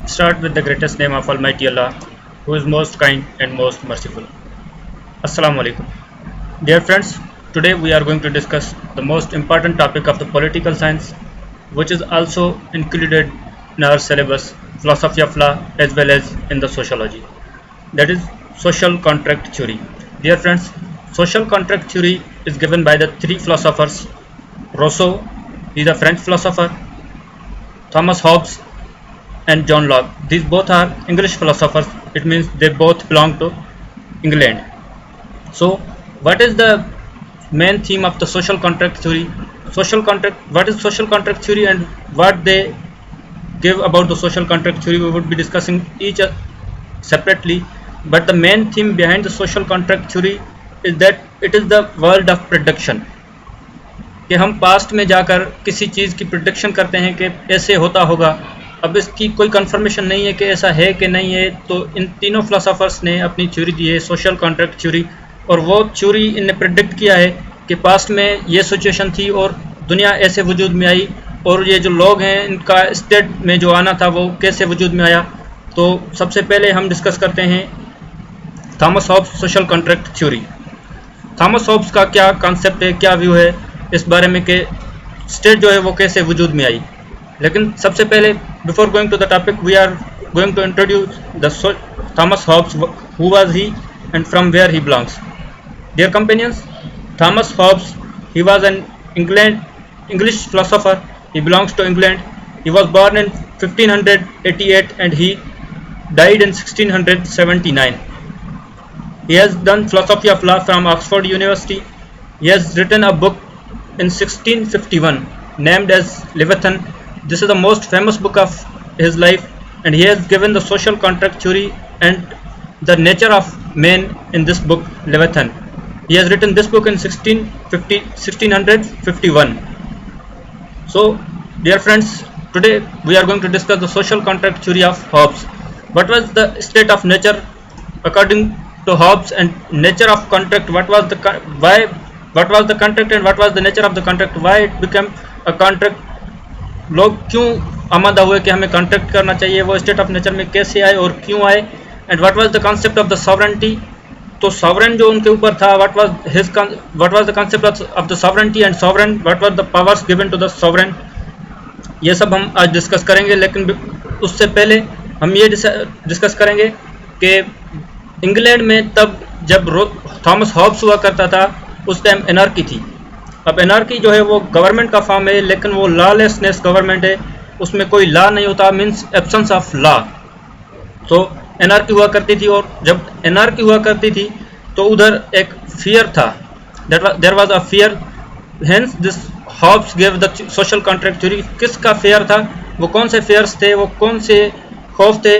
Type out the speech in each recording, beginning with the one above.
Start with the greatest name of Almighty Allah, who is most kind and most merciful. Assalamu alaikum. Dear friends, today we are going to discuss the most important topic of the political science, which is also included in our syllabus, philosophy of law, as well as in the sociology. That is social contract theory. Dear friends, social contract theory is given by the three philosophers: Rousseau, he is a French philosopher; Thomas Hobbes; and John Locke. These both are English philosophers. It means they both belong to England. So, what is the main theme of the social contract theory? What is social contract theory and what they give about the social contract theory? We would be discussing each separately. But the main theme behind the social contract theory is that it is the world of prediction. कि हम past में जाकर किसी चीज़ की prediction करते हैं कि ऐसे होता होगा. अब इसकी कोई कंफर्मेशन नहीं है कि ऐसा है कि नहीं है. तो इन तीनों फिलोसोफर्स ने अपनी थ्योरी दी है, सोशल कॉन्ट्रैक्ट थ्योरी, और वो थ्योरी इनने प्रिडिक्ट किया है कि पास्ट में ये सिचुएशन थी और दुनिया ऐसे वजूद में आई, और ये जो लोग हैं इनका स्टेट में जो आना था वो कैसे वजूद में आया. तो सबसे पहले हम डिस्कस करते हैं Thomas Hobbes social contract theory. Thomas Hobbes का क्या कॉन्सेप्ट है, क्या व्यू है इस बारे में कि स्टेट जो है वो कैसे वजूद में आई. लेकिन सबसे पहले before going to the topic we are going to introduce the Thomas Hobbes, who was he and from where he belongs. Dear companions, Thomas Hobbes, he was an English philosopher. He belongs to England. He was born in 1588 and he died in 1679. He has done philosophy of law from Oxford University. He has written a book in 1651 named as Leviathan. This is the most famous book of his life, and he has given the social contract theory and the nature of man in this book, Leviathan. He has written this book in 1651. So, dear friends, today we are going to discuss the social contract theory of Hobbes. What was the state of nature according to Hobbes, and nature of contract? What was the contract and what was the nature of the contract? Why it became a contract? लोग क्यों आमादा हुए कि हमें contract करना चाहिए, वो state of nature में कैसे आए और क्यों आए, and what was the concept of the sovereignty. तो सॉवरेन जो उनके ऊपर था, what was the concept of the sovereignty and sovereign, what was the powers given to the sovereign. ये सब हम आज डिस्कस करेंगे. लेकिन उससे पहले हम ये डिस्कस करेंगे कि इंग्लैंड में तब जब थॉमस हॉब्स हुआ करता था उस टाइम एनार्की थी. अब एनार्की जो है वो गवर्नमेंट का फॉर्म है, लेकिन वो लॉलेसनेस गवर्नमेंट है, उसमें कोई लॉ नहीं होता, मीन्स एब्सेंस ऑफ लॉ. तो एनार्की हुआ करती थी, और जब एनार्की हुआ करती थी तो उधर एक फियर था, there was a fear. Hence this Hobbes give the social contract theory. किसका फेयर था, वो कौन से फेयर्स थे, वो कौन से खौफ थे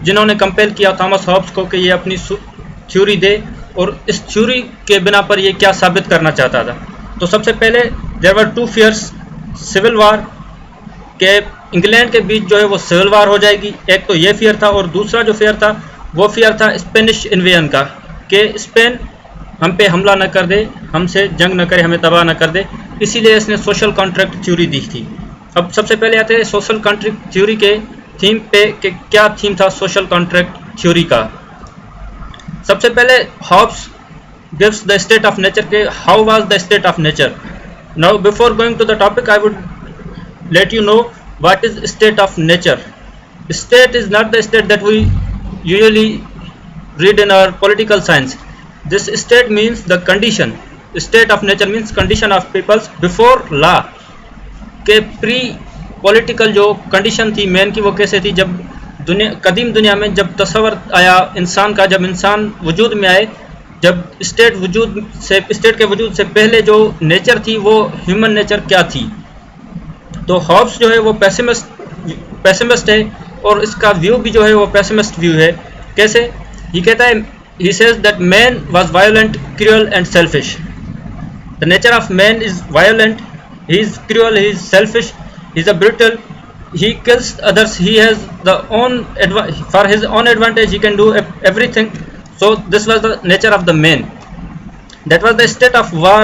जिन्होंने कंपेल किया थॉमस हॉब्स को कि ये अपनी थ्योरी दे, और इस थ्योरी के बिना पर ये क्या साबित करना चाहता था. तो सबसे पहले there were two fears. Civil war, के इंग्लैंड के बीच जो है वो सिविल वार हो जाएगी, एक तो ये फियर था, और दूसरा जो फियर था वो फियर था स्पेनिश इन्वेजन का, कि स्पेन हम पे हमला न कर दे, हमसे जंग न करे, हमें तबाह न कर दे. इसीलिए इसने सोशल कॉन्ट्रैक्ट थ्योरी दी थी. अब सबसे पहले आते हैं सोशल कॉन्ट्रैक्ट थ्योरी के थीम पे कि क्या थीम था सोशल कॉन्ट्रैक्ट थ्योरी का. सबसे पहले Hobbs gives the state of nature के how was the state of nature. Now before going to the topic I would let you know what is state of nature. State is not the state that we usually read in our political science. This state means the condition. State of nature means condition of peoples before law. के pre political जो condition थी man की, वो कैसे थी जब कदीम दुनिया में जब तस्वर आया इंसान का, जब इंसान वजूद में आए, जब स्टेट के वजूद से पहले जो नेचर थी वो ह्यूमन नेचर क्या थी. तो हॉब्स जो है वो पेसिमिस्ट है, और इसका व्यू भी जो है वो पेसिमिस्ट व्यू है. कैसे? ये कहता है, he says that man was violent, cruel and selfish. The nature of man is violent, he is cruel, he is selfish, he is a brutal, he kills others, he has for his own advantage he can do everything. So this was the nature of the man. That was the state of war.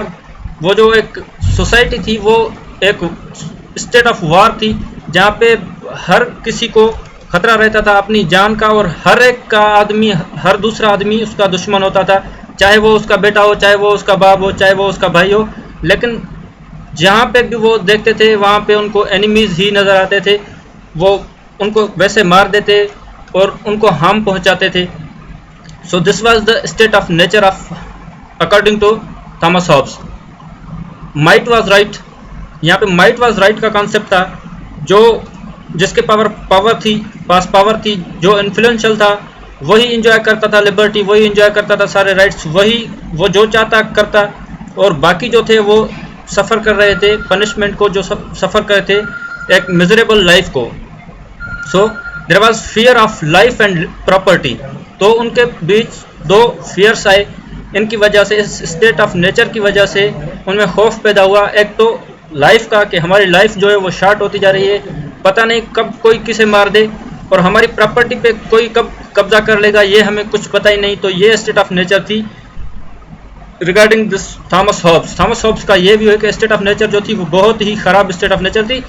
वो जो एक society थी वो एक state of war थी, जहाँ पे हर किसी को खतरा रहता था अपनी जान का, और हर एक का आदमी, हर दूसरा आदमी उसका दुश्मन होता था, चाहे वो उसका बेटा हो, चाहे वो उसका बाप हो, चाहे वो उसका भाई हो। लेकिन जहाँ पे भी वो देखते थे वहाँ पे उनको एनिमीज ही नज़र आते थे, वो उनको वैसे मार देते और उनको हार्म पहुँचाते थे। So this was the state of nature of according to Thomas Hobbes. Might was right, यहाँ पे माइट वाज राइट का कॉन्सेप्ट था, जो जिसके पास पावर थी, जो इन्फ्लुएंशियल था, वही इंजॉय करता था लिबर्टी, वही इंजॉय करता था सारे राइट्स, वही वो जो चाहता करता, और बाकी जो थे वो सफ़र कर रहे थे पनिशमेंट को, जो सफ़र कर रहे थे एक मिजरेबल लाइफ को। So there was fear of life and property. तो उनके बीच दो फियर्स आए, इनकी वजह से, इस स्टेट ऑफ नेचर की वजह से उनमें खौफ पैदा हुआ। एक तो लाइफ का कि हमारी लाइफ जो है वो शार्ट होती जा रही है, पता नहीं कब कोई किसे मार दे, और हमारी प्रॉपर्टी पे कोई कब कब्जा कर लेगा ये हमें कुछ पता ही नहीं। तो ये स्टेट ऑफ नेचर थी regarding this Thomas Hobbes. Thomas Hobbes का ये भी है कि स्टेट ऑफ नेचर जो थी वो बहुत ही खराब स्टेट ऑफ नेचर थी।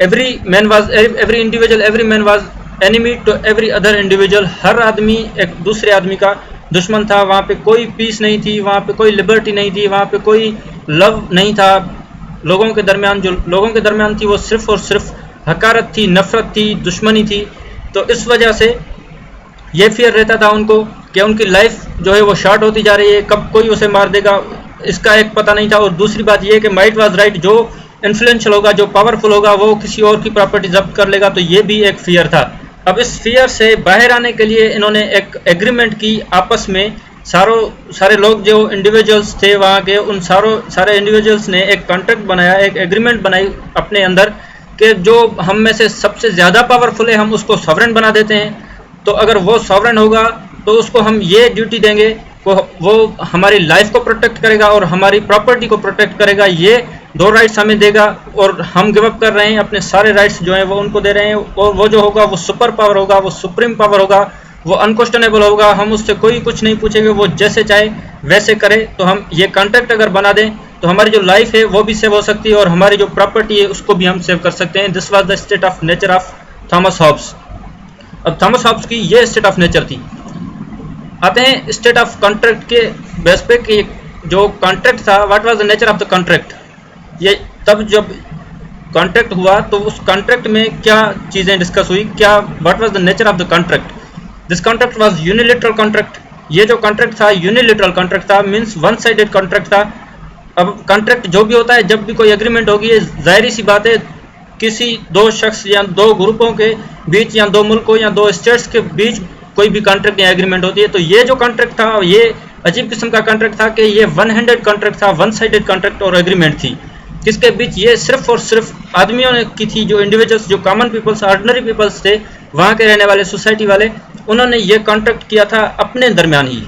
Every individual, every man was enemy to every other individual. हर आदमी एक दूसरे आदमी का दुश्मन था। वहाँ पे कोई पीस नहीं थी, वहाँ पे कोई लिबर्टी नहीं थी, वहाँ पे कोई लव नहीं था। लोगों के दरमियान जो लोगों के दरमियान थी वो सिर्फ और सिर्फ हकारत थी, नफरत थी, दुश्मनी थी। तो इस वजह से ये फियर रहता था उनको कि उनकी लाइफ जो है वो शॉर्ट होती जा रही है, कब कोई उसे मार देगा इसका एक पता नहीं था। और दूसरी बात ये कि माइट वाज राइट, जो इन्फ्लुएंशियल होगा, जो पावरफुल होगा, वो किसी और की प्रॉपर्टी जब्त कर लेगा। तो ये भी एक फियर था। अब इस फियर से बाहर आने के लिए इन्होंने एक एग्रीमेंट की आपस में। सारे लोग जो इंडिविजुअल्स थे वहाँ के, उन सारे इंडिविजुअल्स ने एक कॉन्ट्रैक्ट बनाया, एक एग्रीमेंट बनाई अपने अंदर कि जो हम में से सबसे ज़्यादा पावरफुल है हम उसको सॉवरेन बना देते हैं। तो अगर वो सॉवरेन होगा तो उसको हम ये ड्यूटी देंगे, वो हमारी लाइफ को प्रोटेक्ट करेगा और हमारी प्रॉपर्टी को प्रोटेक्ट करेगा। ये दो राइट्स हमें देगा और हम गिव अप कर रहे हैं, अपने सारे राइट्स जो हैं वो उनको दे रहे हैं। और वो जो होगा वो सुपर पावर होगा, वो सुप्रीम पावर होगा, वो अनक्वेश्चनेबल होगा। हम उससे कोई कुछ नहीं पूछेंगे, वो जैसे चाहे वैसे करे। तो हम ये कॉन्ट्रैक्ट अगर बना दें तो हमारी जो लाइफ है वो भी सेव हो सकती है और हमारी जो प्रॉपर्टी है उसको भी हम सेव कर सकते हैं। This was the state of nature of Thomas Hobbes. अब थॉमस हॉब्स की ये स्टेट ऑफ नेचर थी। आते हैं स्टेट ऑफ कॉन्ट्रैक्ट के बेस पे कि जो कॉन्ट्रैक्ट था, what was the nature of the contract. ये तब जब कॉन्ट्रैक्ट हुआ तो उस कॉन्ट्रैक्ट में क्या चीज़ें डिस्कस हुई, क्या what was the nature of the contract. This contract was unilateral contract. ये जो कॉन्ट्रैक्ट था यूनिलेटरल कॉन्ट्रैक्ट था, मीन्स वन साइडेड कॉन्ट्रैक्ट था। अब कॉन्ट्रैक्ट जो भी होता है, जब भी कोई एग्रीमेंट होगी, ये जाहिर सी बात है किसी दो शख्स या दो ग्रुपों के बीच या दो मुल्कों या दो स्टेट्स के बीच कोई भी कॉन्ट्रैक्ट या एग्रीमेंट होती है। तो ये जो कॉन्ट्रैक्ट था ये अजीब किस्म का कॉन्ट्रैक्ट था कि ये वन हैंडेड कॉन्ट्रैक्ट था, वन साइडेड कॉन्ट्रैक्ट और एग्रीमेंट थी, जिसके बीच ये सिर्फ और सिर्फ आदमियों ने की थी। जो इंडिविजुअल्स, जो कॉमन पीपल्स, ऑर्डिनरी पीपल्स थे, वहाँ के रहने वाले सोसाइटी वाले, उन्होंने ये कॉन्ट्रैक्ट किया था अपने दरमियान ही।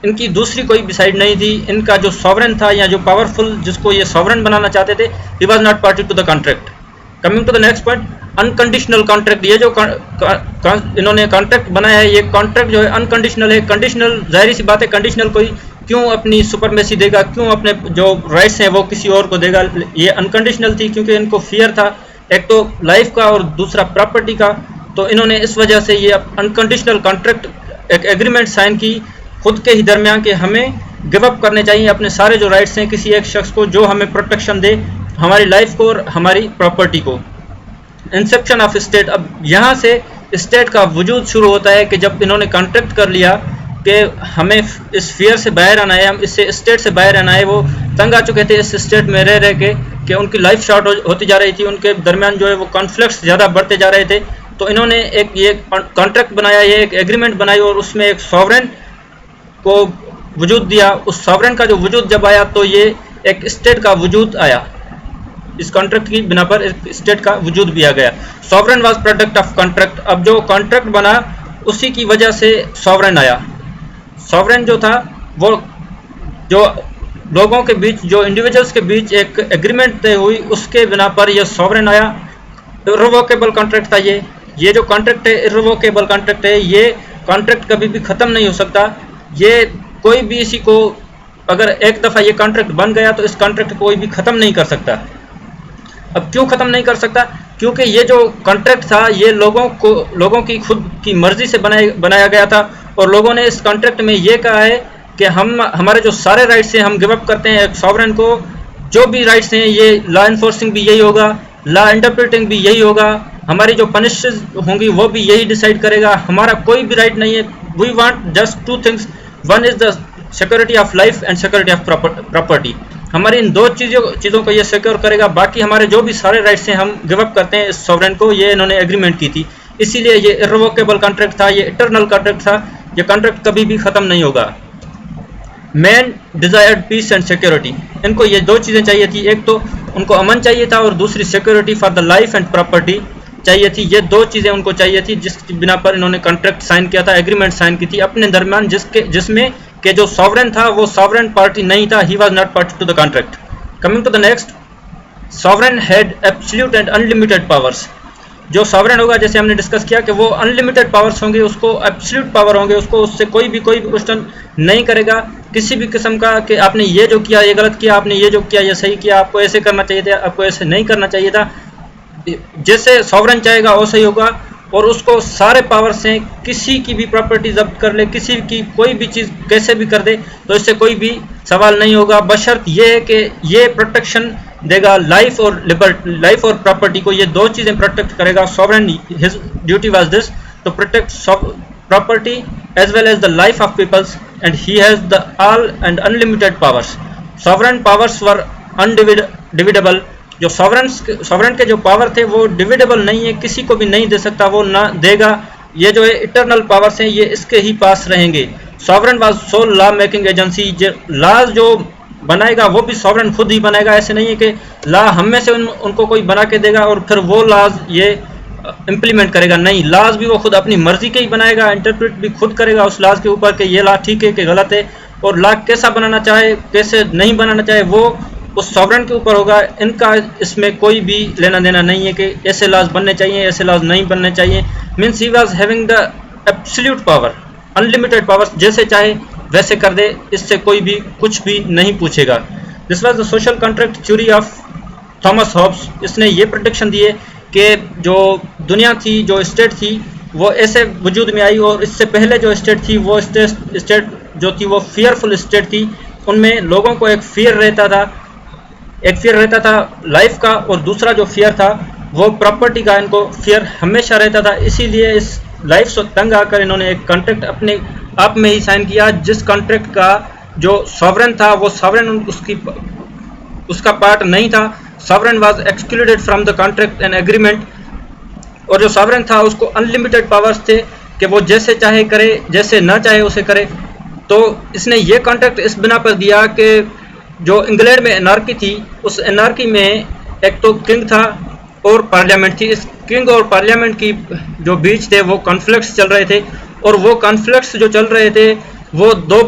इनकी दूसरी कोई भी साइड नहीं थी। इनका जो सॉवरेन था या जो पावरफुल, जिसको ये सॉवरेन बनाना चाहते थे, he was not party to the contract. Coming to the next point, unconditional contract. ये जो इन्होंने कॉन्ट्रैक्ट बनाया है, ये कॉन्ट्रैक्ट जो है अनकंडीशनल है। कंडीशनल, जाहिर सी बात है, कंडीशनल कोई क्यों अपनी सुपरमेसी देगा, क्यों अपने जो राइट्स हैं वो किसी और को देगा। ये अनकंडीशनल थी क्योंकि इनको फियर था, एक तो लाइफ का और दूसरा प्रॉपर्टी का। तो इन्होंने इस वजह से ये अनकंडीशनल कॉन्ट्रैक्ट, एक एग्रीमेंट साइन की खुद के ही दरमियान के हमें गिव अप करने चाहिए अपने सारे जो राइट्स हैं किसी एक शख्स को, जो हमें प्रोटेक्शन दे हमारी लाइफ को और हमारी प्रॉपर्टी को। Inception of state. अब यहाँ से स्टेट का वजूद शुरू होता है कि जब इन्होंने कॉन्ट्रैक्ट कर लिया कि हमें इस फियर से बाहर आना है, हम इससे स्टेट से बाहर आना है। वो तंग आ चुके थे इस स्टेट में रह रह के कि उनकी लाइफ शॉर्ट होती जा रही थी, उनके दरमियान जो है वो कॉन्फ्लिक्ट्स ज़्यादा बढ़ते जा रहे थे। तो इन्होंने एक ये कॉन्ट्रैक्ट बनाया, ये एक एग्रीमेंट बनाई और उसमें एक सॉवरेन को वजूद दिया। उस सॉवरेन का जो वजूद जब आया तो ये एक स्टेट का वजूद आया। इस कॉन्ट्रैक्ट की बिना पर एक स्टेट का वजूद भी आ गया। Sovereign was product of contract. अब जो कॉन्ट्रैक्ट बना उसी की वजह से सॉवरेन आया। सॉवरेन जो था वो जो लोगों के बीच, जो इंडिविजुअल्स के बीच एक एग्रीमेंट तय हुई, उसके बिना पर यह सॉवरेन आया। इर्रिवोकेबल कॉन्ट्रैक्ट था ये जो कॉन्ट्रैक्ट है इर्रिवोकेबल कॉन्ट्रैक्ट है। ये कॉन्ट्रैक्ट कभी भी ख़त्म नहीं हो सकता। ये कोई भी इसी को, अगर एक दफ़ा ये कॉन्ट्रैक्ट बन गया तो इस कॉन्ट्रैक्ट को कोई भी ख़त्म नहीं कर सकता। अब क्यों ख़त्म नहीं कर सकता? क्योंकि ये जो कॉन्ट्रैक्ट था ये लोगों की खुद की मर्जी से बनाया गया था, और लोगों ने इस कॉन्ट्रैक्ट में ये कहा है कि हमारे जो सारे राइट्स हैं हम गिव अप करते हैं एक सॉवरेन को। जो भी राइट्स हैं ये लॉ इन्फोर्सिंग भी यही होगा, लॉ इंटरप्रेटिंग भी यही होगा, हमारी जो पनिशेस होंगी वो भी यही डिसाइड करेगा, हमारा कोई भी राइट नहीं है। We want just two things, one is the security of life and security of property. हमारी इन दो चीज़ों को ये सिक्योर करेगा, बाकी हमारे जो भी सारे राइट्स हैं हम गिव अप करते हैं इस सॉवरेन को। ये इन्होंने एग्रीमेंट की थी, इसीलिए ये इररिवोकेबल कॉन्ट्रैक्ट था, ये इटरनल कॉन्ट्रैक्ट था, ये कॉन्ट्रैक्ट कभी भी ख़त्म नहीं होगा। Man desired peace and security, इनको ये दो चीज़ें चाहिए थी, एक तो उनको अमन चाहिए था और दूसरी security for the life and property चाहिए थी। ये दो चीज़ें उनको चाहिए थी जिसकी बिना पर इन्होंने कॉन्ट्रैक्ट साइन किया था, एग्रीमेंट साइन की थी अपने दरमियान, जिसमें कि जो सॉवरेन था वो सॉवरेन पार्टी नहीं था, he was not party to the contract. Coming to the next, sovereign had absolute and unlimited powers. जो सॉवरेन होगा, जैसे हमने डिस्कस किया कि वो अनलिमिटेड पावर्स होंगे, उसको एब्सोल्यूट पावर होंगे, उसको उससे कोई भी क्वेश्चन नहीं करेगा किसी भी किस्म का कि आपने ये जो किया ये गलत किया, आपने ये जो किया ये सही किया, आपको ऐसे करना चाहिए था, आपको ऐसे नहीं करना चाहिए था। जैसे सॉवरेन चाहेगा वैसे ही होगा, और उसको सारे पावर्स हैं, किसी की भी प्रॉपर्टी जब्त कर ले, किसी की कोई भी चीज़ कैसे भी कर दे, तो इससे कोई भी सवाल नहीं होगा, बशर्त ये है कि ये प्रोटेक्शन देगा लाइफ और प्रॉपर्टी को, ये दो चीज़ें प्रोटेक्ट करेगा sovereign. His duty was this to protect property as well as the life of peoples, and he has the all and unlimited powers. Sovereign powers were undividable. जो sovereign के जो power थे वो डिविडेबल नहीं है, किसी को भी नहीं दे सकता, वो ना देगा। ये जो है इटरनल पावर्स हैं ये इसके ही पास रहेंगे। Sovereign was sole law making agency, laws जो बनाएगा वो भी सॉवरेन खुद ही बनाएगा, ऐसे नहीं है कि लॉ हम में से उनको कोई बना के देगा और फिर वो लॉज ये इम्प्लीमेंट करेगा, नहीं, लॉज भी वो खुद अपनी मर्जी के ही बनाएगा, इंटरप्रेट भी खुद करेगा उस लॉज के ऊपर कि ये लॉ ठीक है कि गलत है, और लॉ कैसा बनाना चाहे कैसे नहीं बनाना चाहे वो उस सॉवरेन के ऊपर होगा। इनका इसमें कोई भी लेना देना नहीं है कि ऐसे लॉज बनने चाहिए ऐसे लॉज नहीं बनने चाहिए। Means he was having the absolute power, unlimited powers, जैसे चाहे वैसे कर दे, इससे कोई भी कुछ भी नहीं पूछेगा। This was the social contract theory of Thomas Hobbes. इसने ये प्रोटेक्शन दिए कि जो दुनिया थी, जो स्टेट थी, वो ऐसे वजूद में आई, और इससे पहले जो स्टेट थी वो स्टेट जो थी वो फियरफुल स्टेट थी। उनमें लोगों को एक फियर रहता था लाइफ का, और दूसरा जो फियर था वो प्रॉपर्टी का, इनको फियर हमेशा रहता था। इसीलिए इस लाइफ से तंग आकर इन्होंने एक कॉन्ट्रैक्ट अपने आप में ही साइन किया, जिस कॉन्ट्रैक्ट का जो सॉवरेन था वो सॉवरेन उसका पार्ट नहीं था। Sovereign was excluded from the contract and agreement, और जो सॉवरेन था उसको अनलिमिटेड पावर्स थे कि वो जैसे चाहे करे, जैसे ना चाहे उसे करे। तो इसने ये कॉन्ट्रैक्ट इस बिना पर दिया कि जो इंग्लैंड में एनार्की थी, उस एनार्की में एक तो किंग था और पार्लियामेंट थी। इस किंग और पार्लियामेंट की जो बीच थे वो कॉन्फ्लिक्ट्स चल रहे थे, और वो कॉन्फ्लिक्ट्स जो चल रहे थे वो दो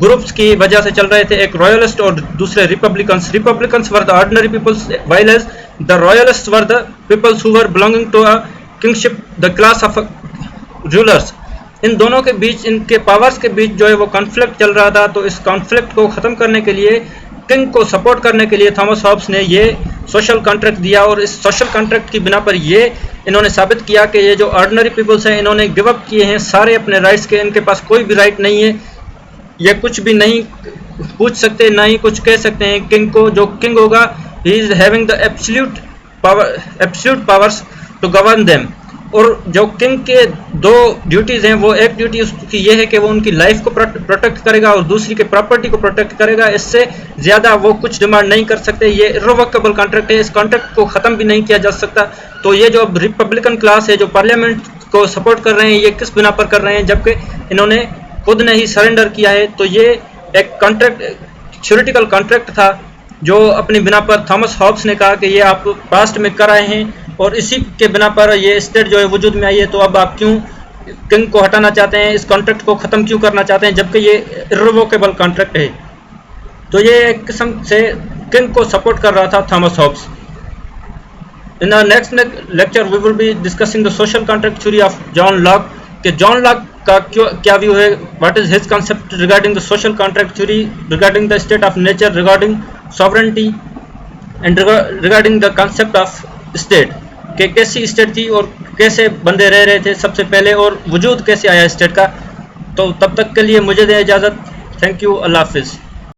ग्रुप्स की वजह से चल रहे थे, एक रॉयलिस्ट और दूसरे republicans. Republicans were the ordinary peoples while as the royalist were the peoples who were belonging to a kingship, the class of rulers. इन दोनों के बीच, इनके पावर्स के बीच जो है वो कॉन्फ्लिक्ट चल रहा था। तो इस कॉन्फ्लिक्ट को ख़त्म करने के लिए, किंग को सपोर्ट करने के लिए थॉमस हॉब्स ने ये सोशल कॉन्ट्रैक्ट दिया, और इस सोशल कॉन्ट्रैक्ट की बिना पर ये इन्होंने साबित किया कि ये जो ऑर्डिनरी पीपल्स हैं इन्होंने गिव अप किए हैं सारे अपने राइट्स के, इनके पास कोई भी राइट नहीं है, ये कुछ भी नहीं पूछ सकते, ना ही कुछ कह सकते हैं किंग को। जो किंग होगा he is having the absolute powers to govern them. और जो किंग के दो ड्यूटीज़ हैं, वो एक ड्यूटी उसकी ये है कि वो उनकी लाइफ को प्रोटेक्ट करेगा और दूसरी के प्रॉपर्टी को प्रोटेक्ट करेगा। इससे ज़्यादा वो कुछ डिमांड नहीं कर सकते। ये इररिवोकेबल कॉन्ट्रैक्ट है, इस कॉन्ट्रैक्ट को ख़त्म भी नहीं किया जा सकता। तो ये जो अब रिपब्लिकन क्लास है जो पार्लियामेंट को सपोर्ट कर रहे हैं, ये किस बिना पर कर रहे हैं, जबकि इन्होंने खुद ने ही सरेंडर किया है। तो ये एक कॉन्ट्रैक्ट, थ्योरेटिकल कॉन्ट्रैक्ट था जो अपनी बिना पर थॉमस हॉब्स ने कहा कि ये आप पास्ट में कर आए हैं और इसी के बिना पर ये स्टेट जो है वजूद में आई है। तो अब आप क्यों किंग को हटाना चाहते हैं, इस कॉन्ट्रैक्ट को ख़त्म क्यों करना चाहते हैं, जबकि ये इररिवोकेबल कॉन्ट्रैक्ट है। तो ये एक किस्म से किंग को सपोर्ट कर रहा था Thomas Hobbes. In our next lecture we will be discussing the social contract theory of John Locke, कि जॉन लॉक का क्या व्यू है, what is his concept regarding the social contract theory, regarding the state of nature, regarding sovereignty and regarding the concept of state, कि कैसी state थी और कैसे बंदे रह रहे थे सबसे पहले और वजूद कैसे आया स्टेट का। तो तब तक के लिए मुझे दें इजाज़त। थैंक यू, अल्लाह हाफिज़।